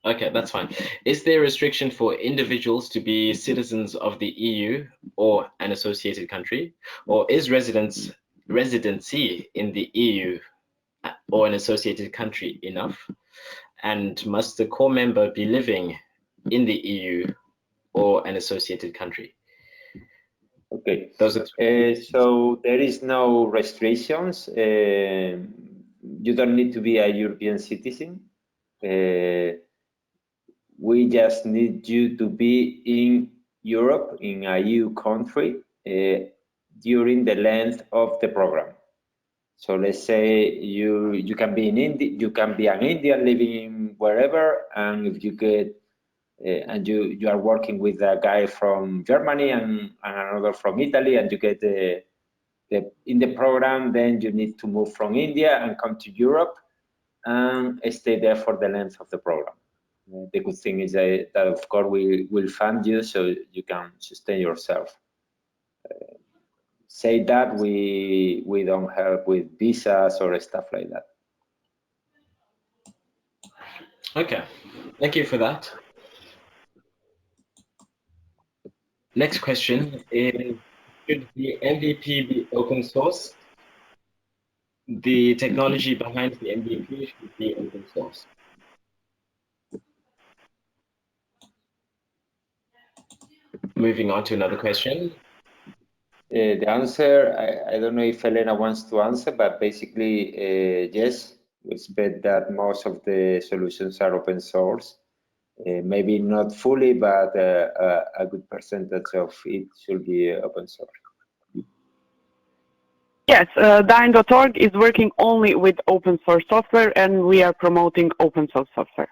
Okay, that's fine. Is there a restriction for individuals to be citizens of the EU or an associated country? Or is residency in the EU or an associated country enough? And must the core member be living in the EU or an associated country? Okay, Those are so there is no restrictions. You don't need to be a European citizen. We just need you to be in Europe, in a EU country, during the length of the program. So let's say you can be in India, you can be an Indian living wherever, and if you get and you are working with a guy from Germany and another from Italy, and you get in the program, then you need to move from India and come to Europe and stay there for the length of the program. The good thing is that of course we will fund you so you can sustain yourself. Say that we don't help with visas or stuff like that. Okay, thank you for that. Next question is, should the MVP be open source? The technology behind the MVP should be open source. Moving on to another question. The answer, I don't know if Elena wants to answer, but basically, yes, we expect that most of the solutions are open source. Maybe not fully, but a good percentage of it should be open source. Yes, dyn.org is working only with open source software, and we are promoting open source software.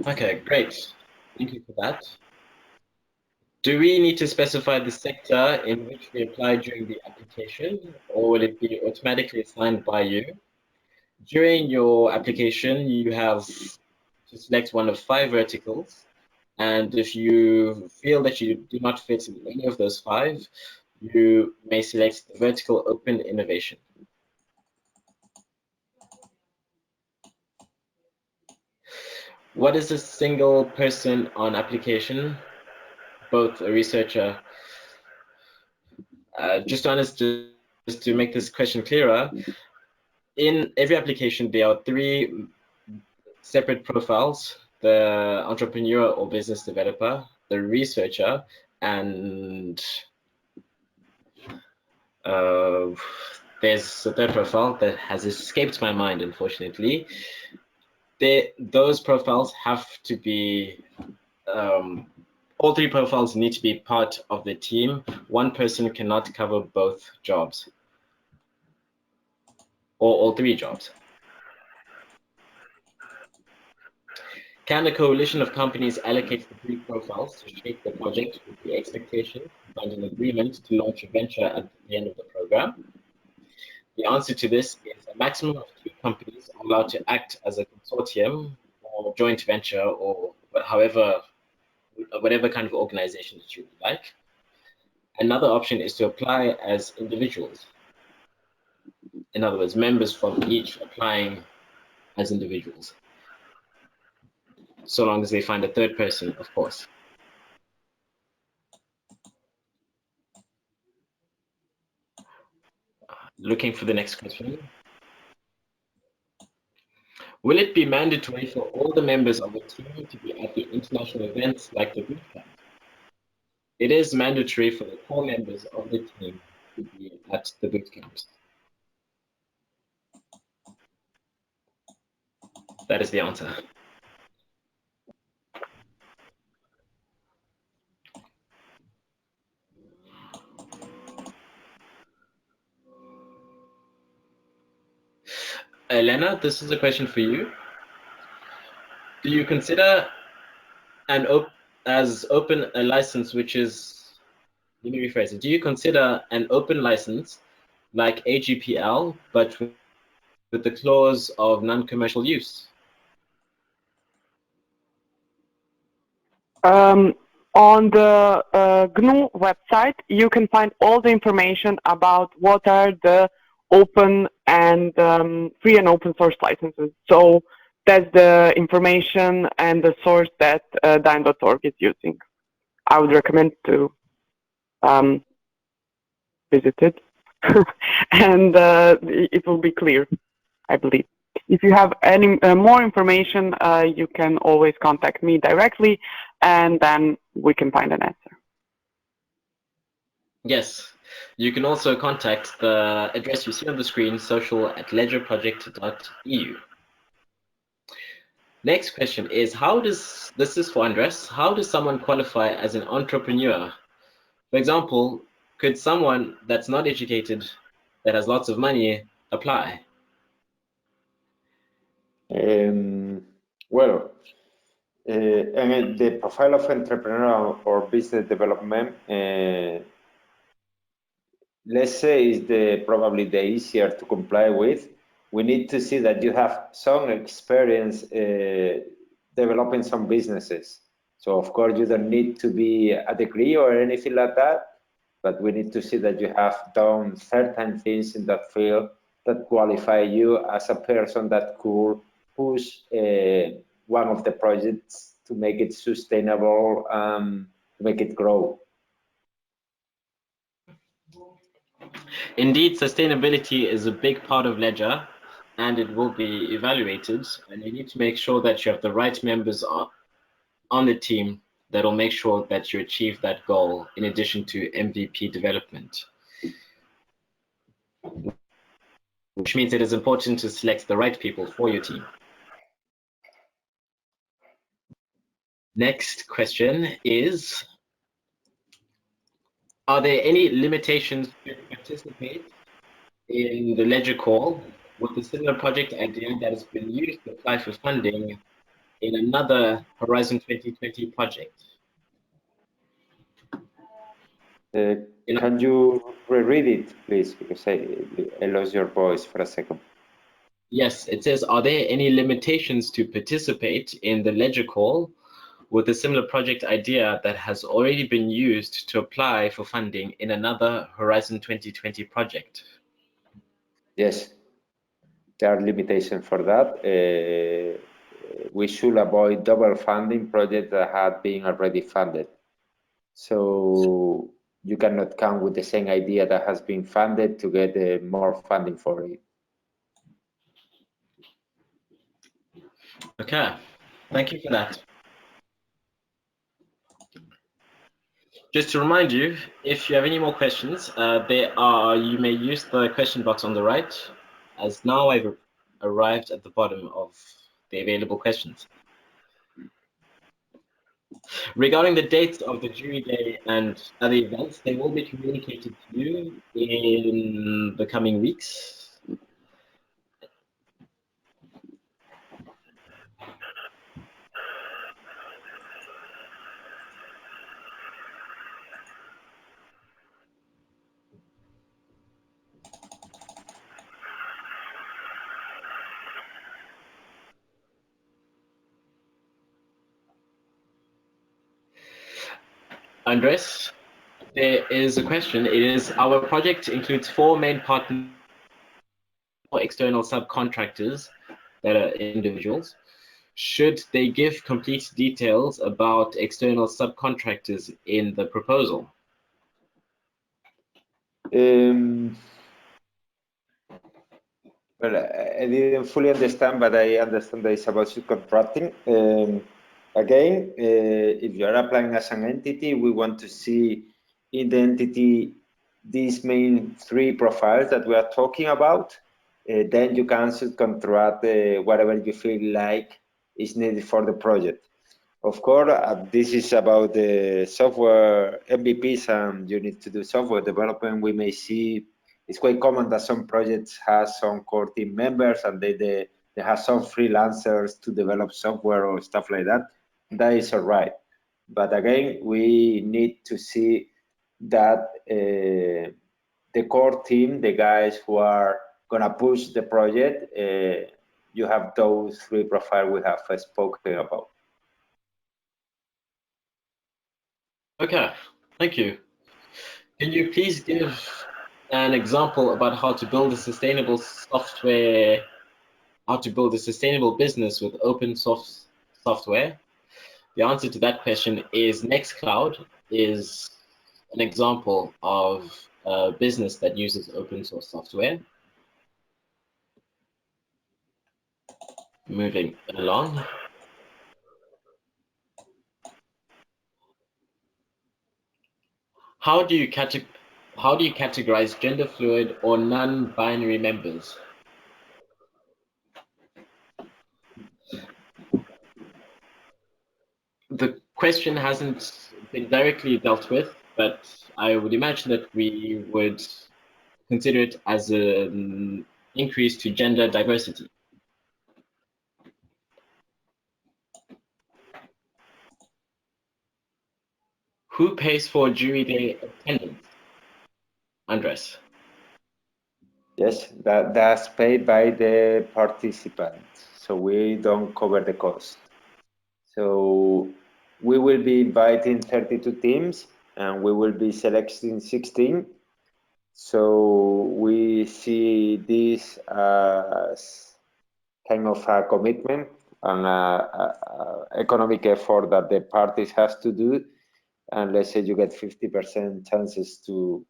Okay, great. Thank you for that. Do we need to specify the sector in which we apply during the application, or will it be automatically assigned by you? During your application, you have to select one of 5 verticals, and if you feel that you do not fit in any of those 5, you may select the vertical open innovation. What is a single person on application? Both a researcher. Just to make this question clearer, in every application there are 3 separate profiles: the entrepreneur or business developer, the researcher, and there's a 3rd profile that has escaped my mind, unfortunately. Those profiles have to be all 3 profiles need to be part of the team. One person cannot cover both jobs, or all 3 jobs. Can a coalition of companies allocate the 3 profiles to shape the project with the expectation to find an agreement to launch a venture at the end of the program? The answer to this is a maximum of 2 companies are allowed to act as a consortium or joint venture or whatever kind of organization that you would like. Another option is to apply as individuals. In other words, members from each applying as individuals. So long as they find a third person, of course. Looking for the next question. Will it be mandatory for all the members of the team to be at the international events like the bootcamp? It is mandatory for the core members of the team to be at the bootcamps. That is the answer. Elena, this is a question for you. Do you consider as open a license which is, let me rephrase it, do you consider an open license like AGPL, but with the clause of non-commercial use? On the GNU website, you can find all the information about what are the open and free and open source licenses. So that's the information and the source that Dyn.org is using. I would recommend to visit it, and it will be clear, I believe. If you have any more information, you can always contact me directly, and then we can find an answer. Yes, you can also contact the address you see on the screen, social@ledgerproject.eu. Next question is, this is for Andres, how does someone qualify as an entrepreneur? For example, could someone that's not educated, that has lots of money, apply? Well, and the profile of entrepreneur or business development, let's say, is probably the easier to comply with. We need to see that you have some experience developing some businesses. So of course you don't need to be a degree or anything like that, but we need to see that you have done certain things in that field that qualify you as a person that could push one of the projects to make it sustainable, to make it grow. Indeed, sustainability is a big part of Ledger, and it will be evaluated, and you need to make sure that you have the right members on the team that will make sure that you achieve that goal in addition to MVP development. Which means it is important to select the right people for your team. Next question is, are there any limitations to participate in the Ledger call with a similar project idea that has been used to apply for funding in another Horizon 2020 project? Can you reread it, please? Because I lost your voice for a second. Yes, it says, are there any limitations to participate in the Ledger call with a similar project idea that has already been used to apply for funding in another Horizon 2020 project? Yes, there are limitations for that. We should avoid double funding projects that have been already funded. So you cannot come with the same idea that has been funded to get more funding for it. Okay, thank you for that. Just to remind you, if you have any more questions, you may use the question box on the right, as now I've arrived at the bottom of the available questions. Regarding the dates of the jury day and other events, they will be communicated to you in the coming weeks. Andres, there is a question. It is, our project includes 4 main partners, 4 external subcontractors that are individuals. Should they give complete details about external subcontractors in the proposal? Well, I didn't fully understand, but I understand that it's about subcontracting. Again, if you are applying as an entity, we want to see in the entity these main 3 profiles that we are talking about. Then you can subcontract whatever you feel like is needed for the project. Of course, this is about the software MVPs, and you need to do software development. We may see it's quite common that some projects have some core team members and they have some freelancers to develop software or stuff like that. That is all right. But again, we need to see that the core team, the guys who are going to push the project, you have those 3 profiles we have spoken about. Okay, thank you. Can you please give an example about how to build a sustainable software, how to build a sustainable business with open source software? The answer to that question is Nextcloud is an example of a business that uses open source software. Moving along. How do you categorize gender fluid or non-binary members? The question hasn't been directly dealt with, but I would imagine that we would consider it as an increase to gender diversity. Who pays for jury day attendance? Andres. Yes, that's paid by the participants, so we don't cover the cost. So we will be inviting 32 teams and we will be selecting 16. So we see this as kind of a commitment and economic effort that the parties has to do. And let's say you get 50% chances to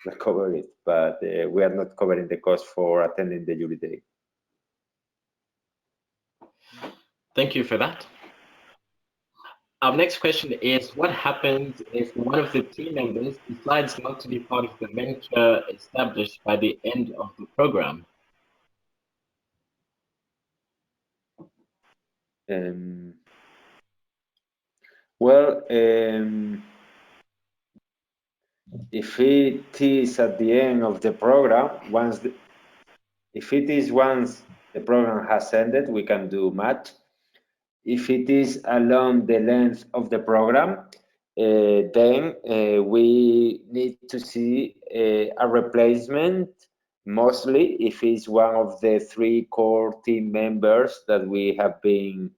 recover it, but we are not covering the cost for attending the jury day. Thank you for that. Our next question is, what happens if one of the team members decides not to be part of the venture established by the end of the program? If it is at the end of the program, if it is once the program has ended, we can do match. If it is along the length of the program, then we need to see a replacement, mostly if it's one of the 3 core team members that we have been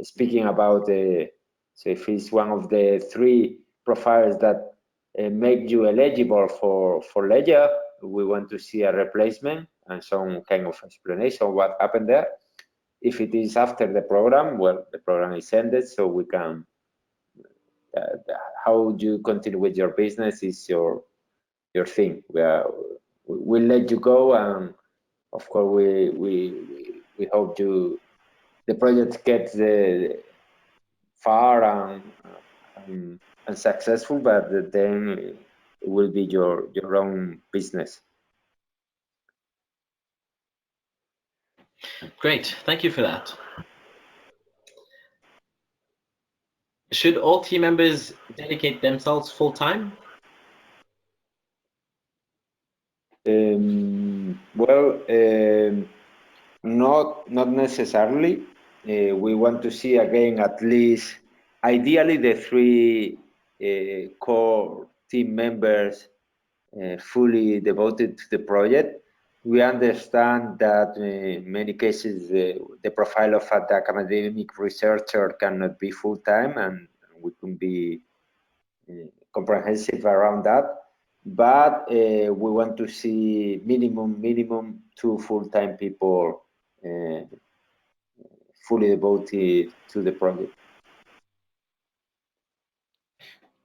speaking about. So if it's one of the 3 profiles that make you eligible for LEDGER, we want to see a replacement and some kind of explanation of what happened there. If it is after the program, well, the program is ended, so we can, how you continue with your business is your thing. We'll let you go, and of course we hope the project gets far and successful, but then it will be your own business. Great, thank you for that. Should all team members dedicate themselves full time? Not necessarily. We want to see again at least, ideally, the 3 core team members fully devoted to the project. We understand that in many cases the profile of an academic researcher cannot be full-time, and we can be comprehensive around that. But we want to see minimum 2 full-time people fully devoted to the project.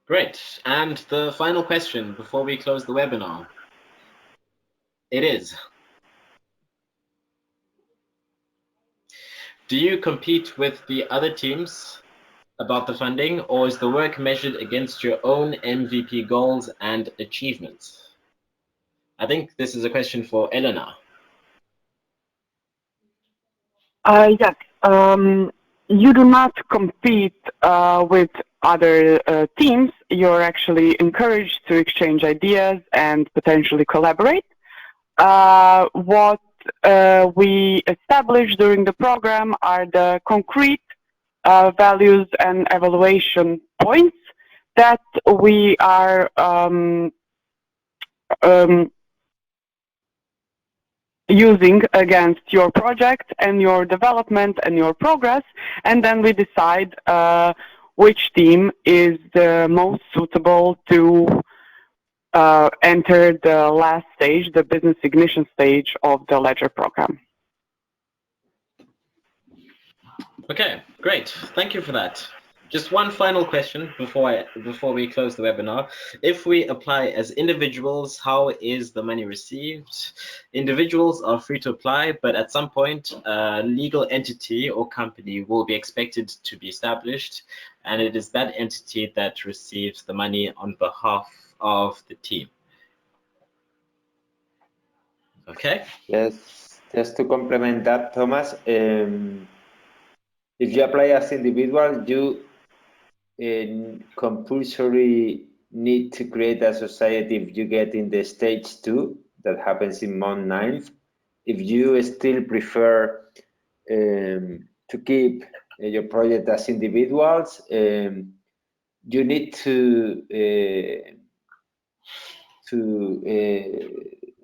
Great. And the final question before we close the webinar, it is, do you compete with the other teams about the funding, or is the work measured against your own MVP goals and achievements? I think this is a question for Elena. Yes. You do not compete with other teams. You're actually encouraged to exchange ideas and potentially collaborate. What we established during the program are the concrete values and evaluation points that we are using against your project and your development and your progress, and then we decide which team is the most suitable to enter the last stage, the business ignition stage of the LEDGER program. Okay, great. Thank you for that. Just one final question before we close the webinar. If we apply as individuals, how is the money received? Individuals are free to apply, but at some point, a legal entity or company will be expected to be established, and it is that entity that receives the money on behalf of the team. Okay? Yes, just to complement that, Thomas, if you apply as individual, you compulsory need to create a society if you get in the stage 2, that happens in month 9th. If you still prefer to keep your project as individuals, you need to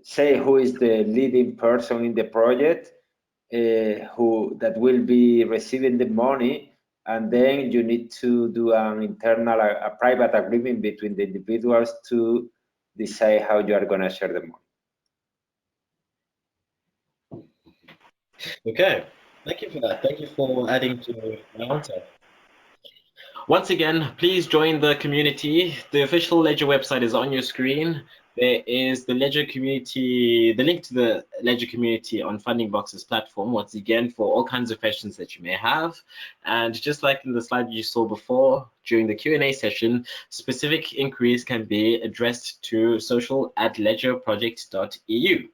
say who is the leading person in the project that will be receiving the money, and then you need to do an internal, a private agreement between the individuals to decide how you are going to share the money. Okay, thank you for that. Thank you for adding to my answer. Once again, please join the community. The official LEDGER website is on your screen. There is the LEDGER community, the link to the LEDGER community on Funding Box's platform, once again, for all kinds of questions that you may have. And just like in the slide you saw before, during the Q&A session, specific inquiries can be addressed to social@ledgerproject.eu.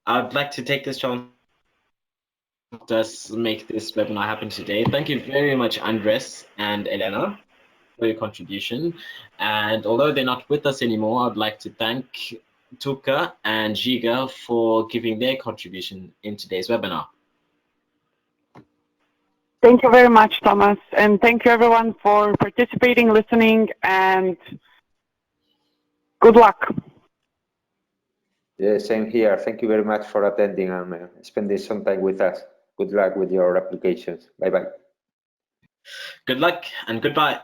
I'd like to take this chance to make this webinar happen today. Thank you very much, Andres and Elena, for your contribution. And although they're not with us anymore, I'd like to thank Tuka and Giga for giving their contribution in today's webinar. Thank you very much, Thomas, and thank you everyone for participating, listening, and good luck. Yeah, same here. Thank you very much for attending and spending some time with us. Good luck with your applications. Bye-bye. Good luck and goodbye.